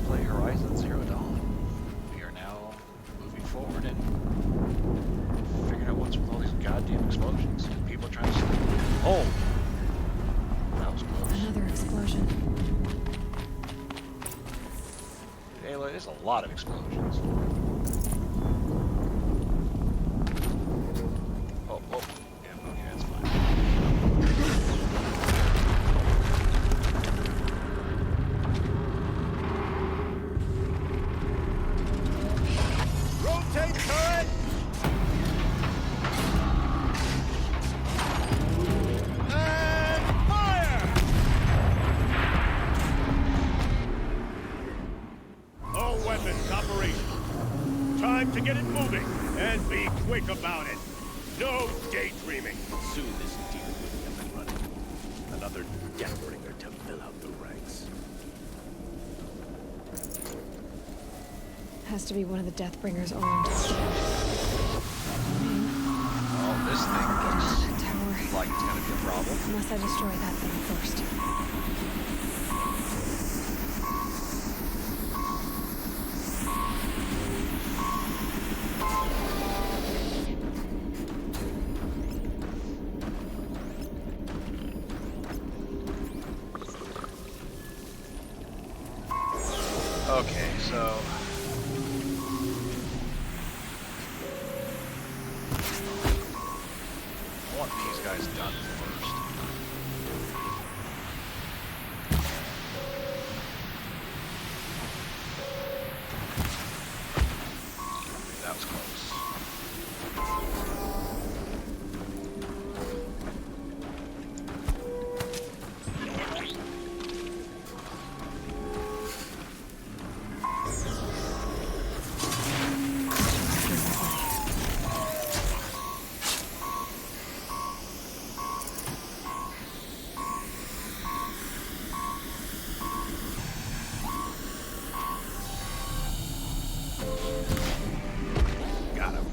play Horizon Zero Dawn. We are now moving forward and figuring out what's with all these goddamn explosions. People are trying to sleep. Oh! That was close. Another explosion. Hey, look, there's a lot of explosions. Oh, oh. Yeah, okay, that's fine. Rotate turret! And fire! All weapons operational. Time to get it moving, and be quick about it. No daydreaming. Soon this deal will be up and running. Another Deathbringer to fill out the ranks. Has to be one of the Deathbringers armed. Oh, this thing looks Tower. like it's gonna be a problem. Unless I destroy that thing first. Okay, so... I want these guys done first. That was close. Got him.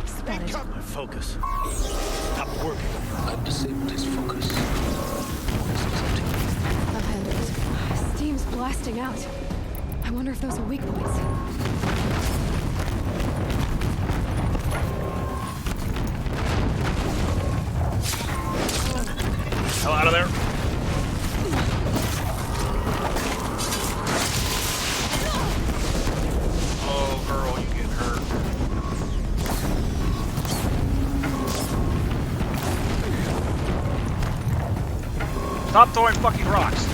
Spotted. My focus. Stop working. I've disabled his focus. Focus is empty. I'll handle it. Steam's blasting out. I wonder if those are weak points. Hell out of there. Oh, girl, you get hurt. Stop throwing fucking rocks.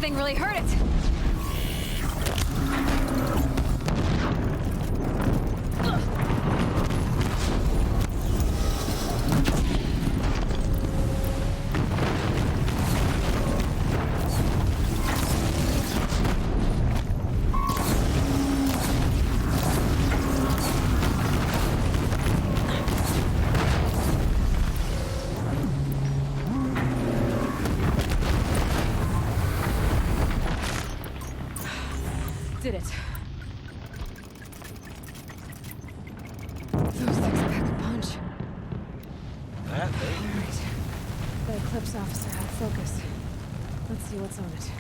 Thing really hurt it. Did it. Those things pack a punch. That they do. Right. The Eclipse officer had focus. Let's see what's on it.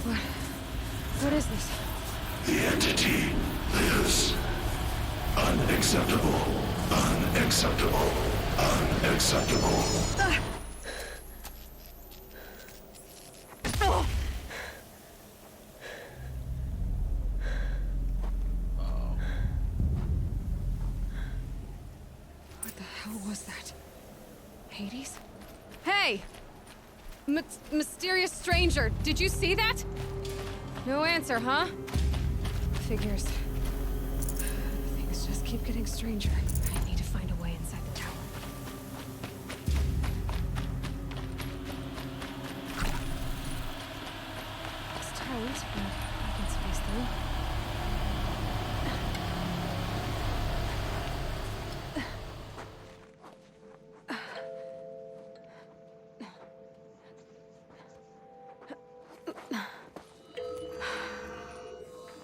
What is this? The entity lives. Unacceptable. Unacceptable. Unacceptable. What the hell was that? Hades? Hey! Mysterious stranger, did you see that? No answer, huh? Figures. Things just keep getting stranger. I need to find a way inside the tower. It's tight, but I can space through.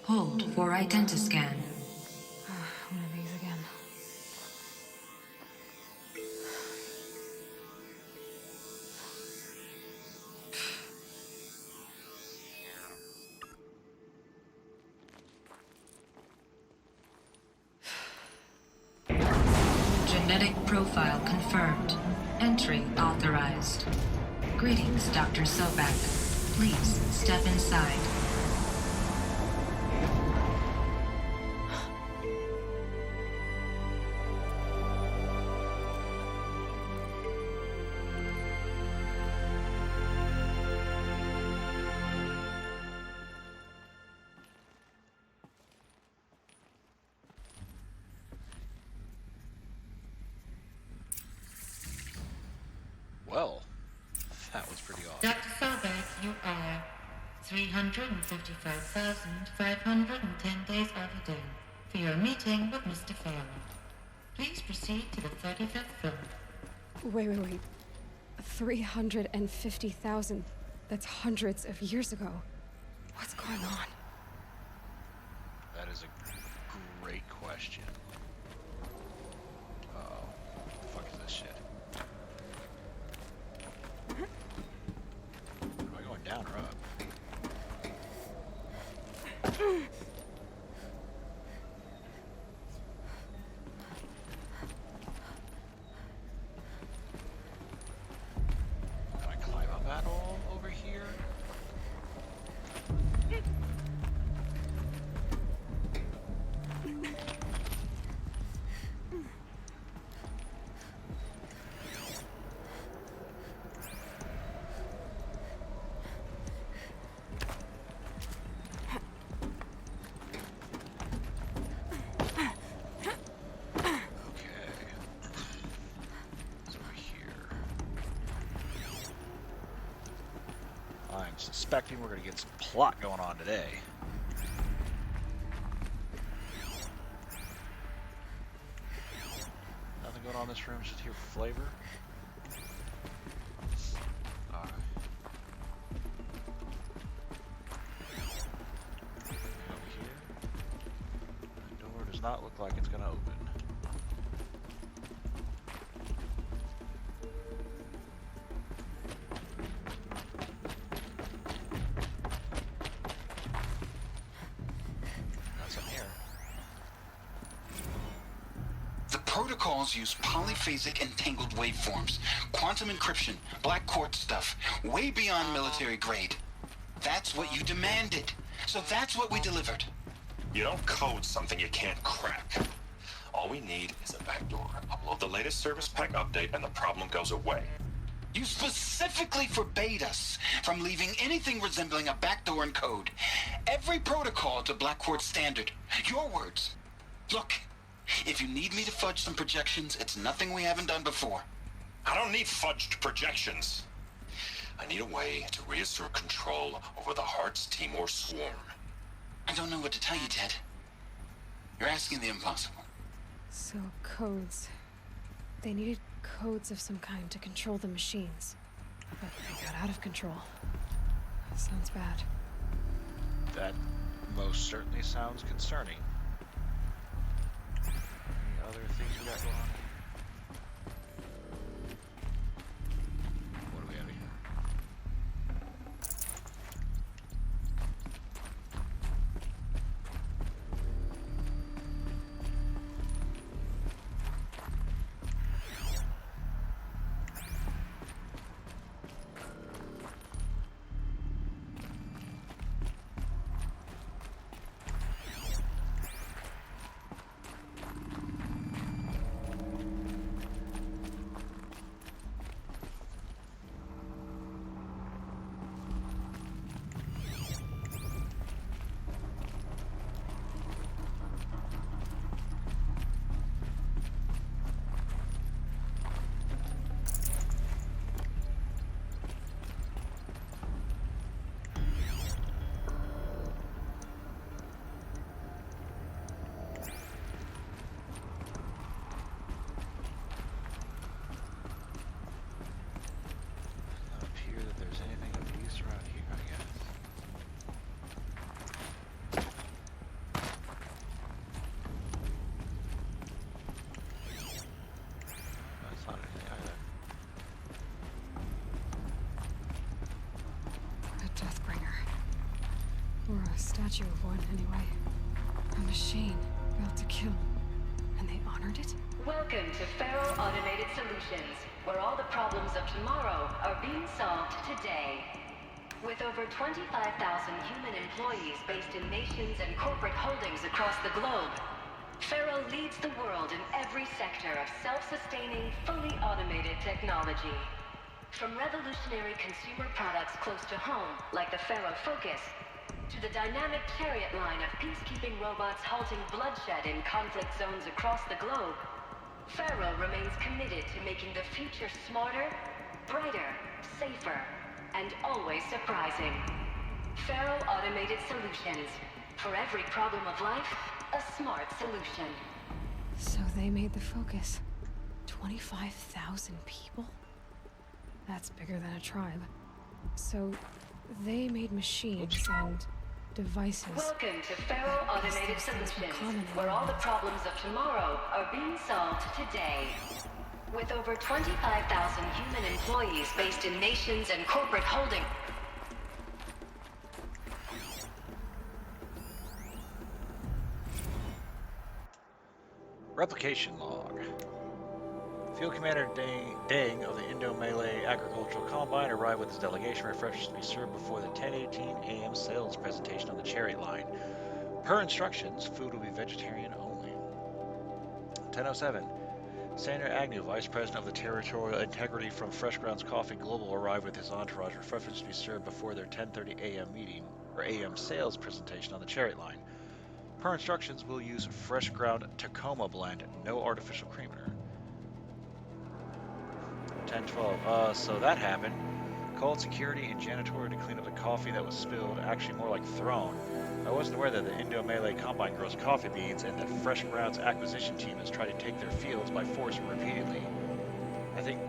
Hold for identiscan. One of these again. Genetic profile confirmed. Entry authorized. Greetings, Dr. Sobek. Please step inside. Well, that was pretty awesome. Dr. Sobek, you are 355,510 days overdue for your meeting with Mr. Fowler. Please proceed to the 35th floor. Wait. 350,000. That's hundreds of years ago. What's going on? That is a great question. Oh, what the fuck is this shit? Am I going down or up? Can I climb up at all over here? I'm suspecting we're going to get some plot going on today. Nothing going on in this room, just here for flavor. Alright. Over here. The door does not look like it's going to open. Protocols use polyphasic entangled waveforms, quantum encryption, black quartz stuff, way beyond military grade. That's what you demanded. So that's what we delivered. You don't code something you can't crack. All we need is a backdoor. Upload the latest service pack update and the problem goes away. You specifically forbade us from leaving anything resembling a backdoor in code. Every protocol to black quartz standard. Your words. Look. If you need me to fudge some projections, it's nothing we haven't done before. I don't need fudged projections. I need a way to reassert control over the Heart's Timor swarm. I don't know what to tell you, Ted. You're asking the impossible. So, codes. They needed codes of some kind to control the machines. But they got out of control. That sounds bad. That most certainly sounds concerning. Other things we got going on here? What do we have here? A statue of one, anyway. A machine built to kill. And they honored it? Welcome to Faro Automated Solutions, where all the problems of tomorrow are being solved today. With over 25,000 human employees based in nations and corporate holdings across the globe, Faro leads the world in every sector of self-sustaining, fully automated technology. From revolutionary consumer products close to home, like the Faro Focus, to the dynamic chariot line of peacekeeping robots halting bloodshed in conflict zones across the globe, Faro remains committed to making the future smarter, brighter, safer, and always surprising. Faro Automated Solutions. For every problem of life, a smart solution. So they made the Focus. 25,000 people? That's bigger than a tribe. So they made machines and devices. Welcome to Faro Automated Solutions, where all the problems of tomorrow are being solved today. With over 25,000 human employees based in nations and corporate holding. Replication log. Field Commander Deng of the Indo-Malay Agricultural Combine arrived with his delegation. Refreshments to be served before the 10:18 a.m. sales presentation on the Chariot line. Per instructions, food will be vegetarian only. 10:07. Sandra Agnew, Vice President of the Territorial Integrity from Fresh Grounds Coffee Global, arrived with his entourage. Refreshments to be served before their 10:30 a.m. meeting or a.m. sales presentation on the Chariot line. Per instructions, we'll use fresh ground Tacoma blend, no artificial creamer. 10:12. So that happened. Called security and janitorial to clean up the coffee that was spilled, actually more like thrown. I wasn't aware that the Indo-Malay Combine grows coffee beans and that Fresh Grounds acquisition team has tried to take their fields by force repeatedly. I think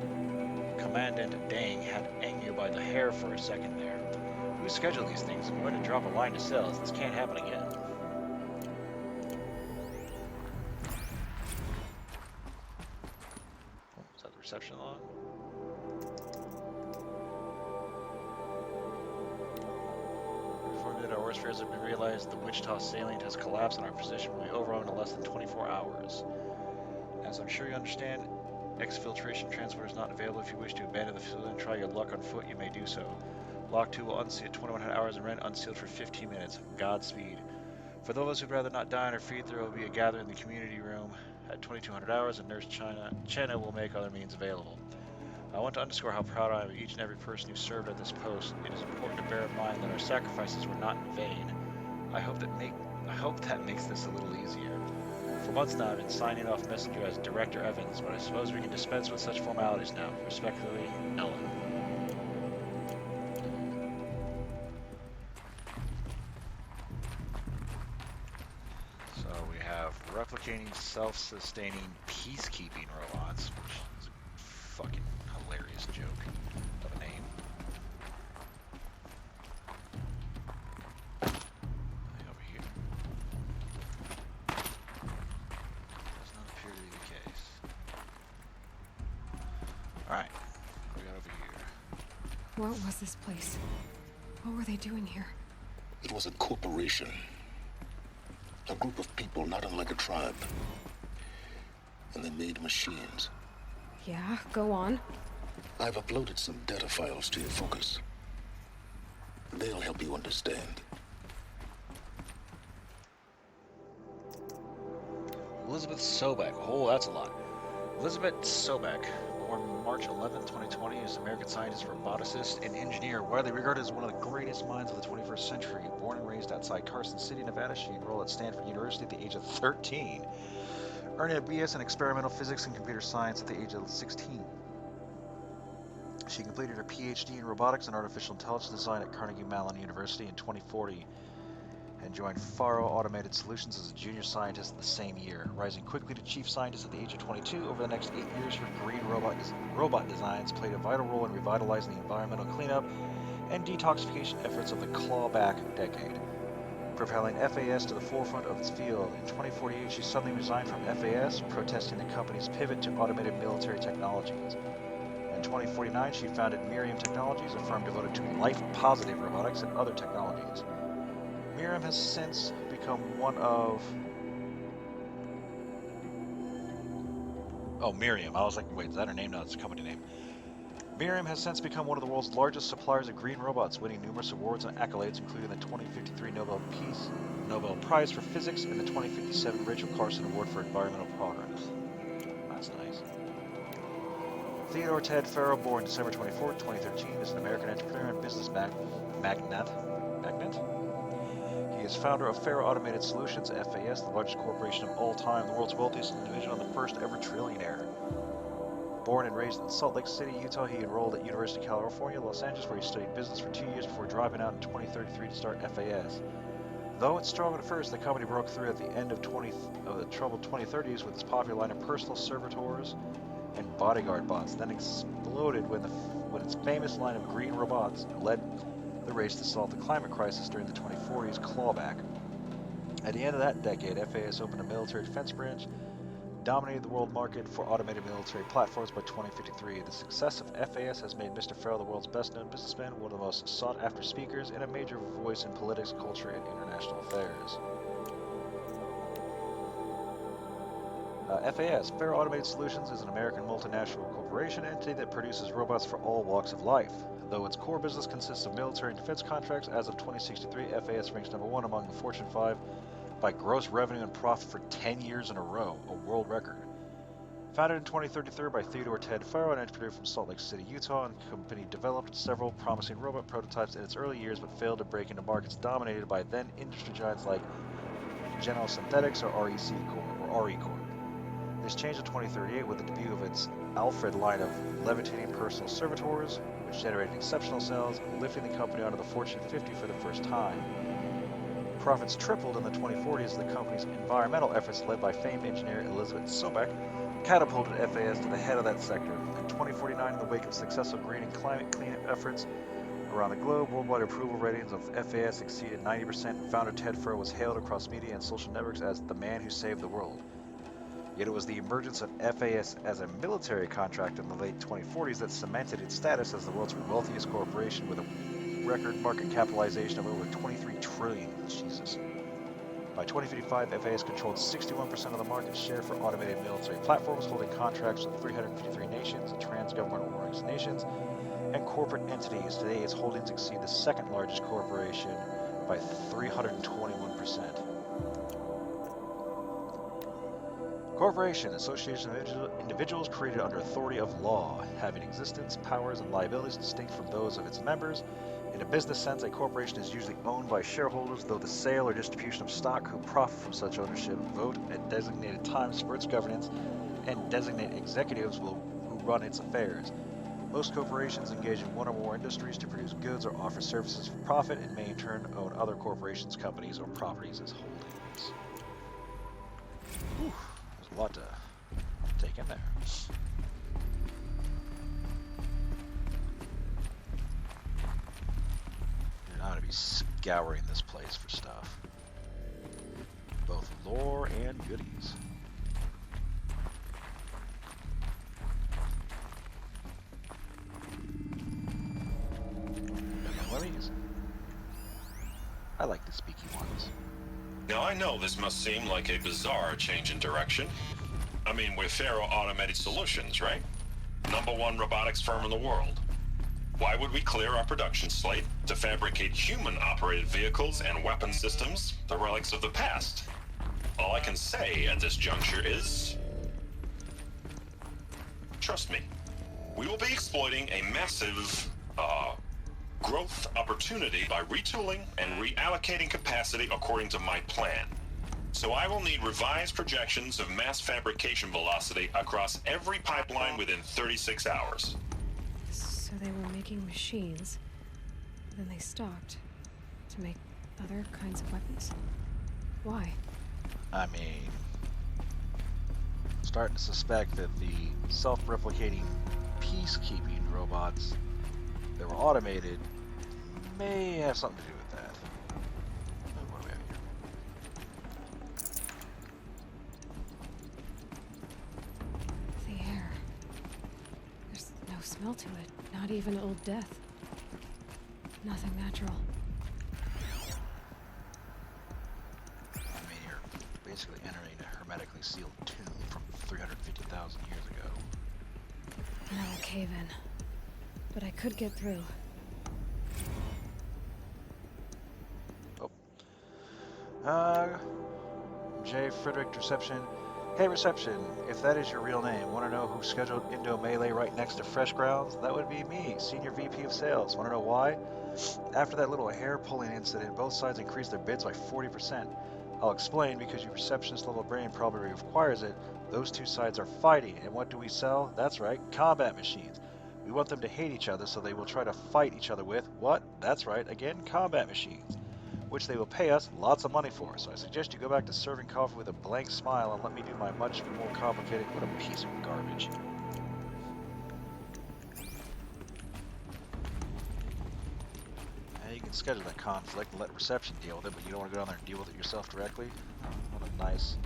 Commandant Deng had Agnew by the hair for a second there. Who scheduled these things? We went to drop a line to sales. This can't happen again. Oh, is that the reception log? That our worst fears have been realized. The Wichita salient has collapsed and our position will be overrun in less than 24 hours. As I'm sure you understand, exfiltration transport is not available. If you wish to abandon the facility and try your luck on foot, you may do so. Lock 2 will unseal 2100 hours and rent unsealed for 15 minutes. Godspeed. For those who'd rather not die on our feet, there will be a gathering in the community room at 2200 hours, and Nurse Chena will make other means available. I want to underscore how proud I am of each and every person who served at this post. It is important to bear in mind that our sacrifices were not in vain. I hope that makes this a little easier. For months now, I've been signing off Messenger as Director Evans, but I suppose we can dispense with such formalities now. Respectfully, Ellen. So we have replicating, self-sustaining peacekeeping robots, which is a fucking hilarious joke of a name. Over here. Does not appear to be the case. Alright, what do we got over here? What was this place? What were they doing here? It was a corporation. A group of people not unlike a tribe. And they made machines. Yeah, go on. I've uploaded some data files to your Focus. They'll help you understand. Elizabeth Sobek. Oh, that's a lot. Elizabeth Sobek, born March 11, 2020, is an American scientist, roboticist, and engineer, widely regarded as one of the greatest minds of the 21st century. Born and raised outside Carson City, Nevada, she enrolled at Stanford University at the age of 13, earning a BS in experimental physics and computer science at the age of 16. She completed her PhD in robotics and artificial intelligence design at Carnegie Mellon University in 2040 and joined Faro Automated Solutions as a junior scientist the same year. Rising quickly to chief scientist at the age of 22, over the next 8 years, her green robot designs played a vital role in revitalizing the environmental cleanup and detoxification efforts of the clawback decade, propelling FAS to the forefront of its field. In 2048, she suddenly resigned from FAS, protesting the company's pivot to automated military technologies. In 2049, she founded Miriam Technologies, a firm devoted to life-positive robotics and other technologies. Miriam has since become one of... Oh, Miriam. I was like, wait, is that her name? No, it's a company name. Miriam has since become one of the world's largest suppliers of green robots, winning numerous awards and accolades, including the 2053 Nobel Prize for Physics and the 2057 Rachel Carson Award for Environmental Progress. That's nice. Theodore Ted Farrow, born December 24, 2013, is an American entrepreneur and business magnate. He is founder of Farrow Automated Solutions, FAS, the largest corporation of all time, the world's wealthiest individual, and the first ever trillionaire. Born and raised in Salt Lake City, Utah, he enrolled at University of California, Los Angeles, where he studied business for 2 years before dropping out in 2033 to start FAS. Though it struggled at first, the company broke through at the end of the troubled 2030s with its popular line of personal servitors and bodyguard bots, then exploded when its famous line of green robots led the race to solve the climate crisis during the 2040s clawback. At the end of that decade, FAS opened a military defense branch, dominated the world market for automated military platforms by 2053. The success of FAS has made Mr. Farrow the world's best-known businessman, one of the most sought-after speakers, and a major voice in politics, culture, and international affairs. FAS, Farrow Automated Solutions, is an American multinational corporation entity that produces robots for all walks of life. Though its core business consists of military and defense contracts, as of 2063, FAS ranks #1 among the Fortune 5 by gross revenue and profit for 10 years in a row, a world record. Founded in 2033 by Theodore Ted Farrow, an entrepreneur from Salt Lake City, Utah, and the company developed several promising robot prototypes in its early years but failed to break into markets dominated by then industry giants like General Synthetics or RE Corp. This changed in 2038 with the debut of its Alfred line of levitating personal servitors, which generated exceptional sales, lifting the company onto the Fortune 50 for the first time. Profits tripled in the 2040s as the company's environmental efforts, led by famed engineer Elizabeth Sobek, catapulted FAS to the head of that sector. In 2049, in the wake of successful green and climate cleanup efforts around the globe, worldwide approval ratings of FAS exceeded 90%, and founder Ted Farrow was hailed across media and social networks as the man who saved the world. Yet it was the emergence of FAS as a military contractor in the late 2040s that cemented its status as the world's wealthiest corporation with a record market capitalization of over 23 trillion. Jesus. By 2055, FAS controlled 61% of the market share for automated military platforms, holding contracts with 353 nations, trans-governmental organizations, and corporate entities. Today, its holdings exceed the second largest corporation by 321%. Corporation, association of individuals created under authority of law, having existence, powers, and liabilities distinct from those of its members. In a business sense, a corporation is usually owned by shareholders, though the sale or distribution of stock who profit from such ownership vote at designated times for its governance and designate executives who run its affairs. Most corporations engage in one or more industries to produce goods or offer services for profit and may in turn own other corporations, companies, or properties as holdings. Whew. A lot to take in there. You're not to be scouring this place for stuff. Both lore and goodies. One of these. I like the speaky ones. Now, I know this must seem like a bizarre change in direction. I mean, we're Farrow Automated Solutions, right? #1 robotics firm in the world. Why would we clear our production slate to fabricate human-operated vehicles and weapon systems, the relics of the past? All I can say at this juncture is... trust me. We will be exploiting a massive, growth opportunity by retooling and reallocating capacity according to my plan. So I will need revised projections of mass fabrication velocity across every pipeline within 36 hours. So they were making machines, then they stopped to make other kinds of weapons? Why? I mean, starting to suspect that the self-replicating peacekeeping robots that were automated may have something to do with that. What do we have here? The air. There's no smell to it. Not even Old Death. Nothing natural. basically entering a hermetically sealed tomb from 350,000 years ago. Another cave-in. But I could get through. J. Frederick Reception. Hey, Reception, if that is your real name, want to know who scheduled Indo Melee right next to Fresh Grounds? That would be me, Senior VP of Sales. Want to know why? After that little hair-pulling incident, both sides increased their bids by 40%. I'll explain, because your receptionist-level brain probably requires it. Those two sides are fighting, and what do we sell? That's right, combat machines. We want them to hate each other, so they will try to fight each other with, what? That's right, again, combat machines, which they will pay us lots of money for. So I suggest you go back to serving coffee with a blank smile and let me do my much more complicated, what a piece of garbage. You can schedule that conflict and let reception deal with it, but you don't want to go down there and deal with it yourself directly. Oh, what a nice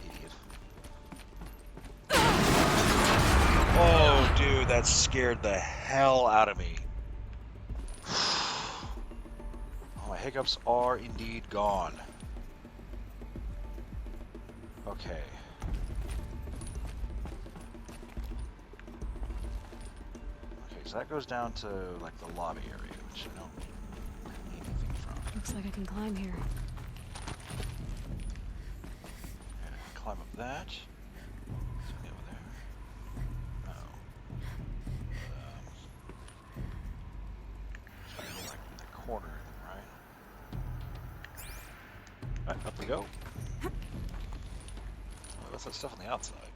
idiot. Oh, dude, that scared the hell out of me. Oh, my hiccups are indeed gone. Okay. So that goes down to, like, the lobby area, which I don't need anything from. Looks like I can climb here. And I can climb up that. Something over there. Oh. So I go, like, in the corner, right? Alright, up we go. Oh, what's that stuff on the outside?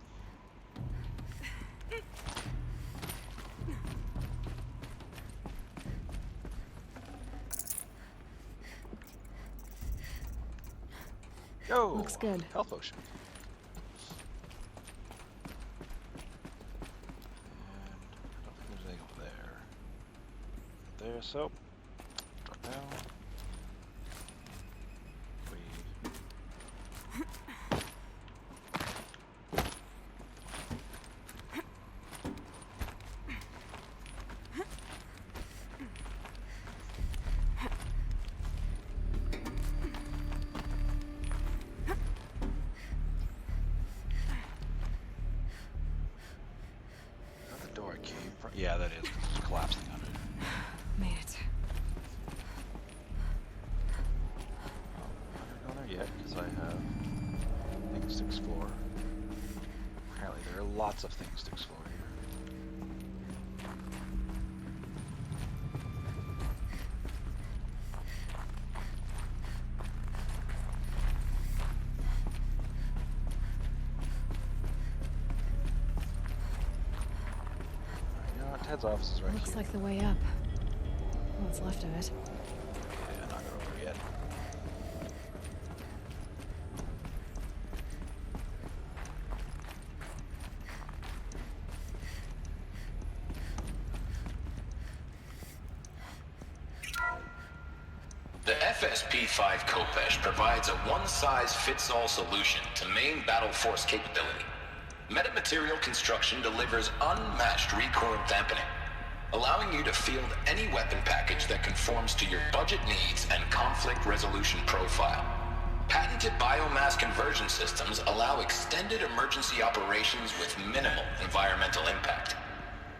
Yo! Looks good. Health potion. And I don't think there's anything over there. There, so drop down. Yeah, that is, because it's collapsing under it. Made it. Oh, I'm not going there yet, because I have things to explore. Apparently there are lots of things to explore here. Ted's office is right Looks here. like the way up. What's left of it. Yeah, not over yet. The FSP-5 Kopesh provides a one-size-fits-all solution to main battle force capability. Metamaterial construction delivers unmatched recoil dampening, allowing you to field any weapon package that conforms to your budget needs and conflict resolution profile. Patented biomass conversion systems allow extended emergency operations with minimal environmental impact.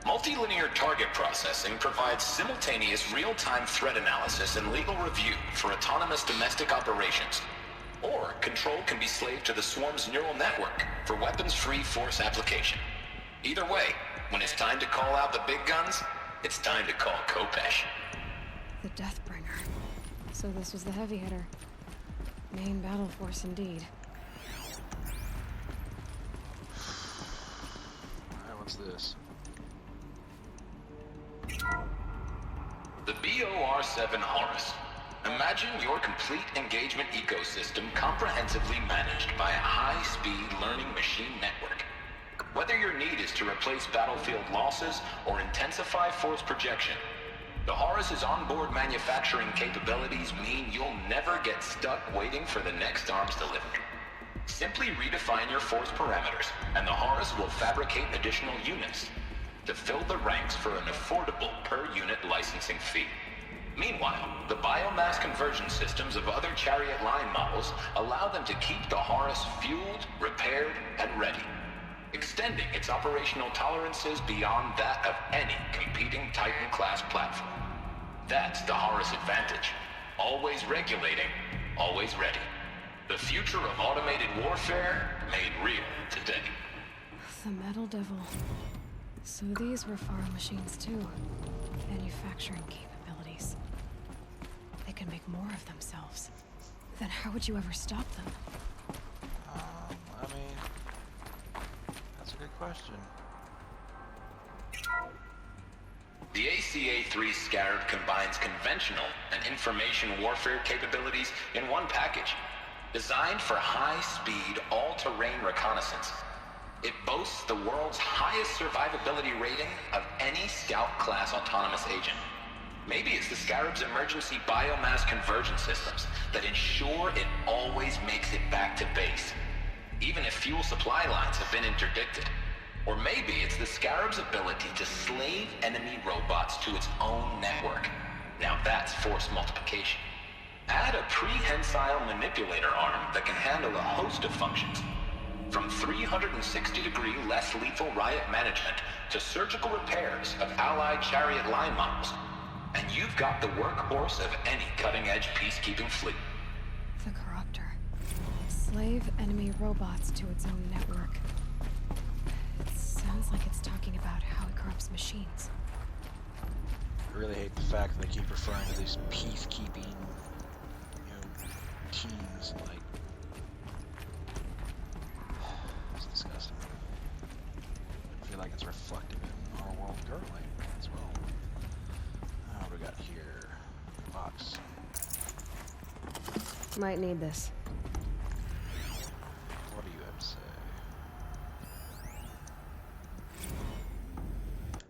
Multilinear target processing provides simultaneous real-time threat analysis and legal review for autonomous domestic operations. Or control can be slaved to the swarm's neural network for weapons-free force application. Either way, when it's time to call out the big guns, it's time to call Kopesh. The Deathbringer. So this was the heavy hitter. Main battle force indeed. Alright, what's this? The BOR-7 Horus. Imagine your complete engagement ecosystem comprehensively managed by a high-speed learning machine network. Whether your need is to replace battlefield losses or intensify force projection, the Horus's onboard manufacturing capabilities mean you'll never get stuck waiting for the next arms delivery. Simply redefine your force parameters, and the Horus will fabricate additional units to fill the ranks for an affordable per-unit licensing fee. Meanwhile, Meanwhile, the biomass conversion systems of other Chariot line models allow them to keep the Horus fueled, repaired, and ready, extending its operational tolerances beyond that of any competing Titan-class platform. That's the Horus advantage. Always regulating, always ready. The future of automated warfare made real today. The Metal Devil. So these were Faro machines too. Manufacturing capabilities. They can make more of themselves. Then how would you ever stop them? I mean, that's a good question. The ACA-3 Scarab combines conventional and information warfare capabilities in one package. Designed for high-speed, all-terrain reconnaissance, it boasts the world's highest survivability rating of any Scout-class autonomous agent. Maybe it's the Scarab's emergency biomass conversion systems that ensure it always makes it back to base, even if fuel supply lines have been interdicted. Or maybe it's the Scarab's ability to slave enemy robots to its own network. Now that's force multiplication. Add a prehensile manipulator arm that can handle a host of functions, from 360-degree less lethal riot management to surgical repairs of allied Chariot line models, and you've got the workhorse of any cutting-edge peacekeeping fleet. The Corruptor. Slave enemy robots to its own network. It sounds like it's talking about how it corrupts machines. I really hate the fact that they keep referring to these peacekeeping, teams, like, it's disgusting. I feel like it's reflective in our world currently as well. What do we got here? Box. Might need this. What do you have to say?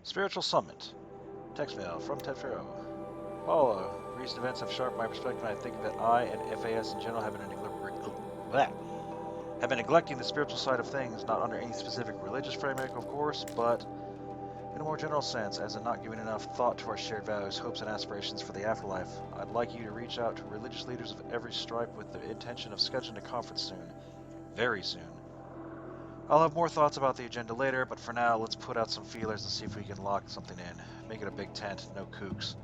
Spiritual Summit. Text mail from Ted Farrow. Paula, recent events have sharpened my perspective, and I think that I and FAS in general have been neglecting the spiritual side of things, not under any specific religious framework, of course, but in a more general sense, as in not giving enough thought to our shared values, hopes, and aspirations for the afterlife. I'd like you to reach out to religious leaders of every stripe with the intention of scheduling a conference soon. Very soon. I'll have more thoughts about the agenda later, but for now, let's put out some feelers and see if we can lock something in. Make it a big tent, no kooks.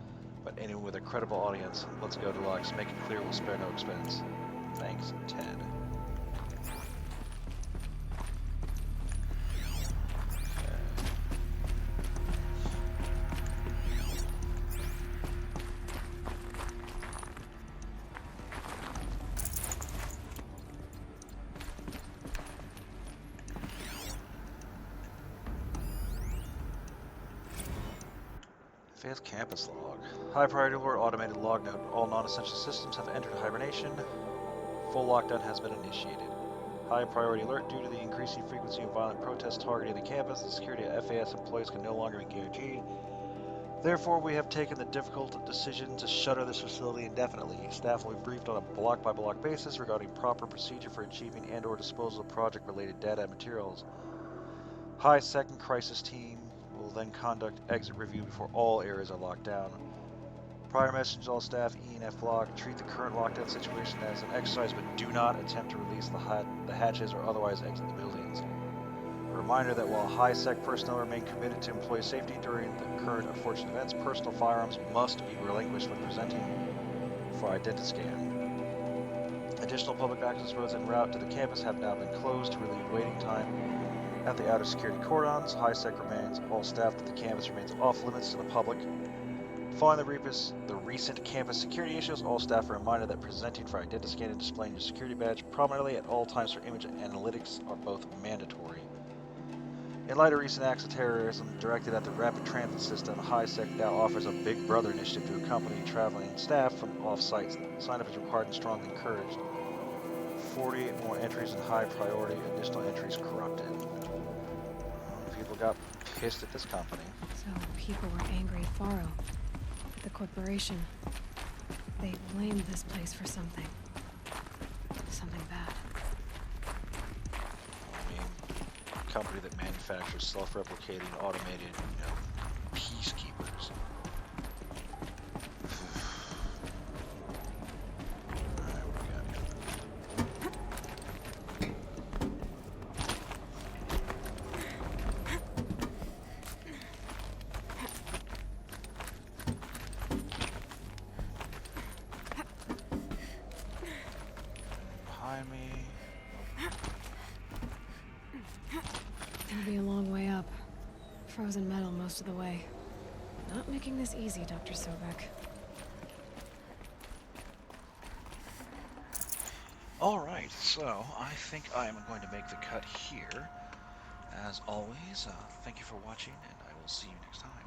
But anyone with a credible audience, let's go deluxe. Make it clear we'll spare no expense. Thanks, Ted. FAS campus log. High priority alert, automated log note. All non-essential systems have entered hibernation. Full lockdown has been initiated. High priority alert, due to the increasing frequency of violent protests targeting the campus, the security of FAS employees can no longer be guaranteed. Therefore, we have taken the difficult decision to shutter this facility indefinitely. Staff will be briefed on a block-by-block basis regarding proper procedure for achieving and/or disposal of project-related data and materials. High second crisis team will then conduct exit review before all areas are locked down. Prior message to all staff, E and F block, treat the current lockdown situation as an exercise, but do not attempt to release the hatches or otherwise exit the buildings. A reminder that while high-sec personnel remain committed to employee safety during the current unfortunate events, personal firearms must be relinquished when presenting for identiscan. Additional public access roads en route to the campus have now been closed to relieve waiting time at the outer security cordons. High-sec remains. All staff at the campus remains off-limits to the public. Following the recent campus security issues, all staff are reminded that presenting for identiscan and displaying your security badge prominently at all times for image analytics are both mandatory. In light of recent acts of terrorism directed at the rapid transit system, High-Sec now offers a Big Brother initiative to accompany traveling staff from off-site. Sign-up is required and strongly encouraged. 40 more entries in high priority, additional entries corrupted. People got pissed at this company. So people were angry at Faro. The corporation. They blamed this place for something. Something bad. I mean, a company that manufactures self-replicating, automated, peacekeepers. gonna be a long way up. Frozen metal most of the way. Not making this easy, Dr. Sobek. Alright, so I think I am going to make the cut here. As always, thank you for watching, and I will see you next time.